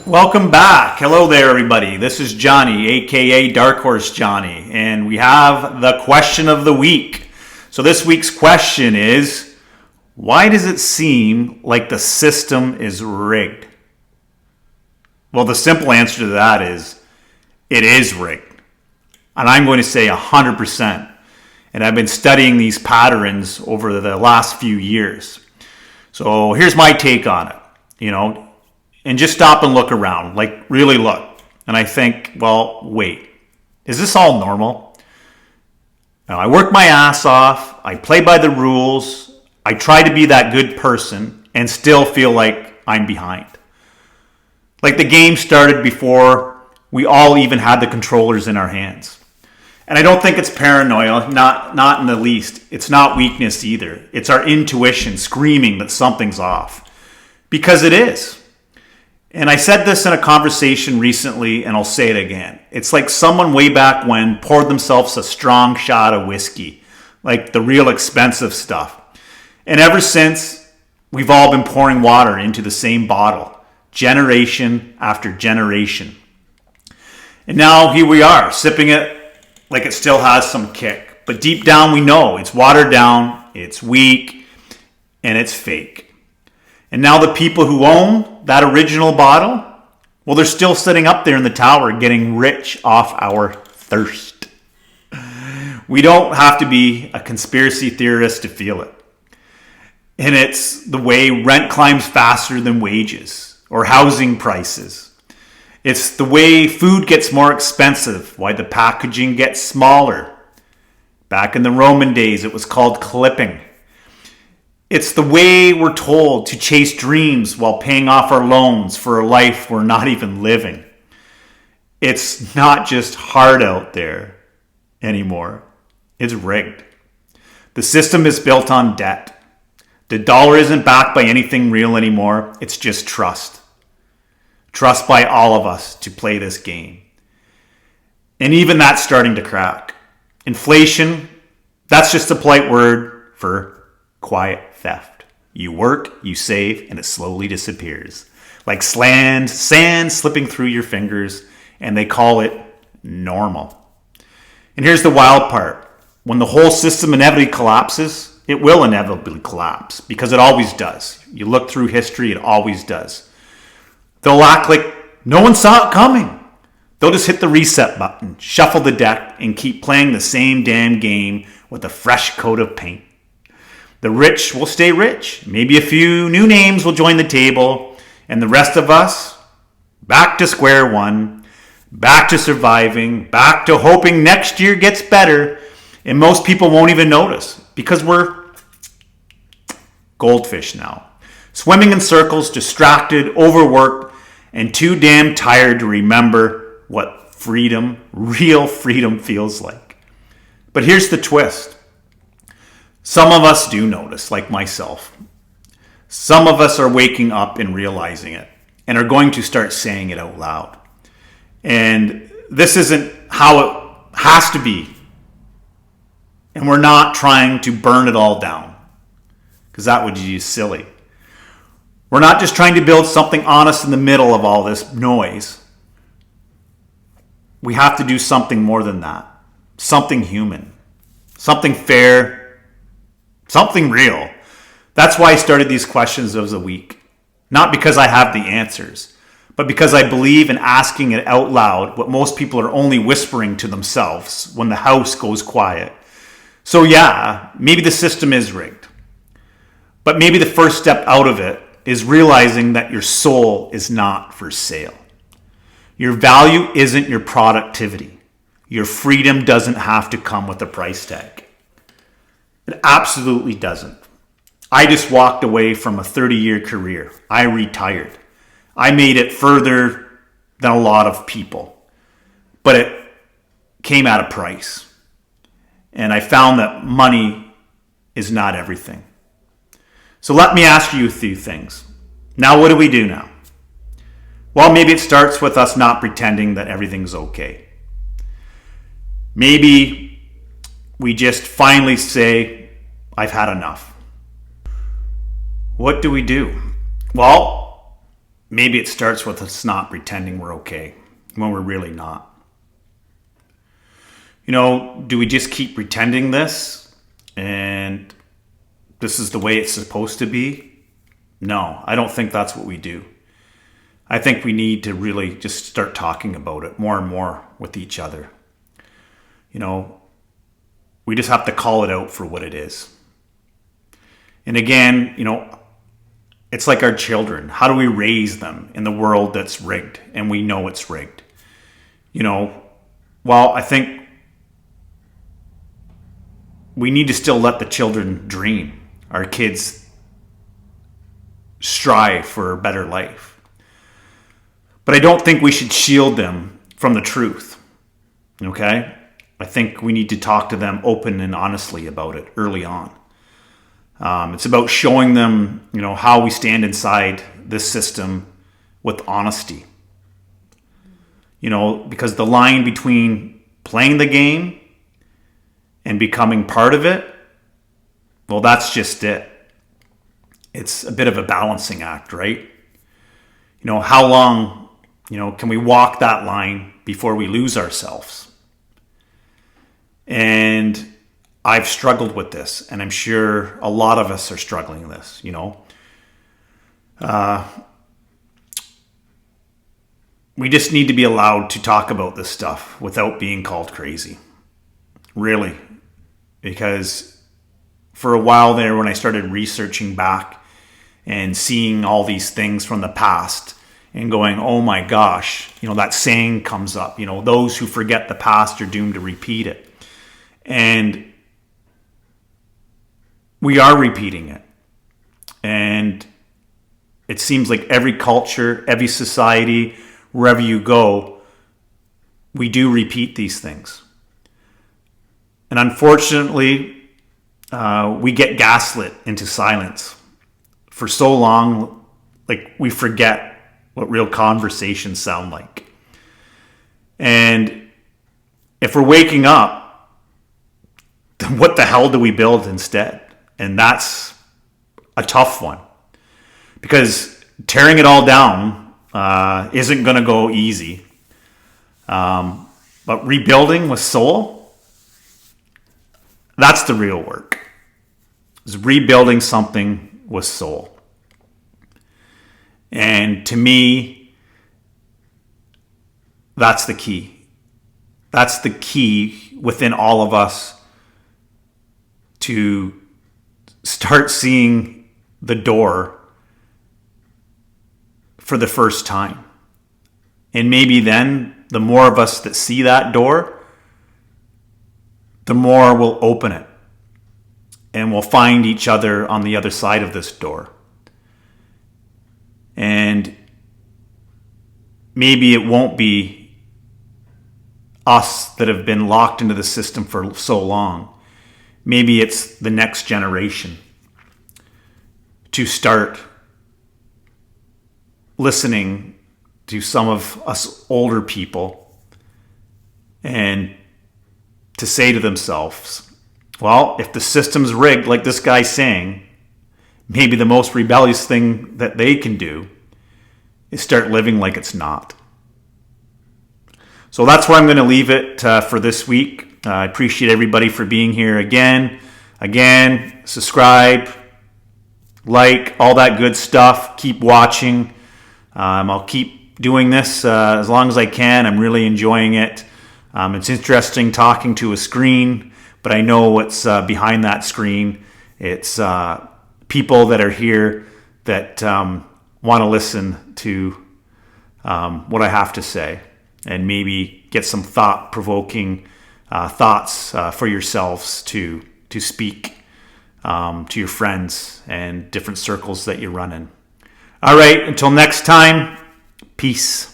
Welcome back. Hello there, everybody. This is Johnny, aka Dark Horse Johnny, and we have the question of the week. So this week's question is, why does it seem like the system is rigged? Well, the simple answer to that is, it is rigged. And I'm going to say 100%. And I've been studying these patterns over the last few years. So here's my take on it, and just stop and look around, like really look. And I think, well, wait, is this all normal? Now, I work my ass off, I play by the rules, I try to be that good person and still feel like I'm behind. Like the game started before we all even had the controllers in our hands. And I don't think it's paranoia, not in the least. It's not weakness either. It's our intuition screaming that something's off. Because it is. And I said this in a conversation recently, and I'll say it again. It's like someone way back when poured themselves a strong shot of whiskey, like the real expensive stuff. And ever since, we've all been pouring water into the same bottle, generation after generation. And now here we are, sipping it like it still has some kick. But deep down we know it's watered down, it's weak, and it's fake. And now the people who own that original bottle, well, they're still sitting up there in the tower getting rich off our thirst. We don't have to be a conspiracy theorist to feel it. And it's the way rent climbs faster than wages or housing prices. It's the way food gets more expensive, why the packaging gets smaller. Back in the Roman days, it was called clipping. It's the way we're told to chase dreams while paying off our loans for a life we're not even living. It's not just hard out there anymore. It's rigged. The system is built on debt. The dollar isn't backed by anything real anymore. It's just trust. Trust by all of us to play this game. And even that's starting to crack. Inflation, that's just a polite word for quiet theft. You work, you save, and it slowly disappears. Like sand slipping through your fingers, and they call it normal. And here's the wild part. When the whole system inevitably collapses, it will inevitably collapse, because it always does. You look through history, it always does. They'll act like no one saw it coming. They'll just hit the reset button, shuffle the deck, and keep playing the same damn game with a fresh coat of paint. The rich will stay rich. Maybe a few new names will join the table. And the rest of us, back to square one, back to surviving, back to hoping next year gets better. And most people won't even notice because we're goldfish now. Swimming in circles, distracted, overworked, and too damn tired to remember what freedom, real freedom feels like. But here's the twist. Some of us do notice, like myself. Some of us are waking up and realizing it and are going to start saying it out loud. And this isn't how it has to be. And we're not trying to burn it all down because that would be silly. We're not just trying to build something honest in the middle of all this noise. We have to do something more than that. Something human. Something fair. Something real. That's why I started these questions of the week. Not because I have the answers, but because I believe in asking it out loud what most people are only whispering to themselves when the house goes quiet. So yeah, maybe the system is rigged. But maybe the first step out of it is realizing that your soul is not for sale. Your value isn't your productivity. Your freedom doesn't have to come with a price tag. It absolutely doesn't. I just walked away from a 30-year career. I retired. I made it further than a lot of people. But it came at a price. And I found that money is not everything. So let me ask you a few things. Now, what do we do now? Well, maybe it starts with us not pretending that everything's okay. Maybe we just finally say, I've had enough. What do we do? Well, maybe it starts with us not pretending we're okay when we're really not. Do we just keep pretending this and this is the way it's supposed to be? No, I don't think that's what we do. I think we need to really just start talking about it more and more with each other. We just have to call it out for what it is. And again, it's like our children. How do we raise them in the world that's rigged and we know it's rigged? Well, I think we need to still let the children dream. Our kids strive for a better life. But I don't think we should shield them from the truth. Okay? I think we need to talk to them open and honestly about it early on. It's about showing them, how we stand inside this system with honesty. Because the line between playing the game and becoming part of it, well, that's just it. It's a bit of a balancing act, right? How long, can we walk that line before we lose ourselves? And I've struggled with this, and I'm sure a lot of us are struggling with this, we just need to be allowed to talk about this stuff without being called crazy. Really. Because for a while there, when I started researching back and seeing all these things from the past and going, oh my gosh, that saying comes up, those who forget the past are doomed to repeat it. And we are repeating it. And it seems like every culture, every society, wherever you go, we do repeat these things. And unfortunately, we get gaslit into silence for so long, like we forget what real conversations sound like. And if we're waking up, then what the hell do we build instead? And that's a tough one, because tearing it all down isn't going to go easy. But rebuilding with soul, that's the real work. Is rebuilding something with soul. And to me, that's the key. That's the key within all of us to start seeing the door for the first time. And maybe then, the more of us that see that door, the more we'll open it. And we'll find each other on the other side of this door. And maybe it won't be us that have been locked into the system for so long. Maybe it's the next generation to start listening to some of us older people and to say to themselves, well, if the system's rigged like this guy's saying, maybe the most rebellious thing that they can do is start living like it's not. So that's where I'm going to leave it for this week. I appreciate everybody for being here again. Again, subscribe, like, all that good stuff. Keep watching. I'll keep doing this as long as I can. I'm really enjoying it. It's interesting talking to a screen, but I know what's behind that screen. It's people that are here that want to listen to what I have to say, and maybe get some thought-provoking thoughts for yourselves to speak to your friends and different circles that you run in. All right, until next time, peace.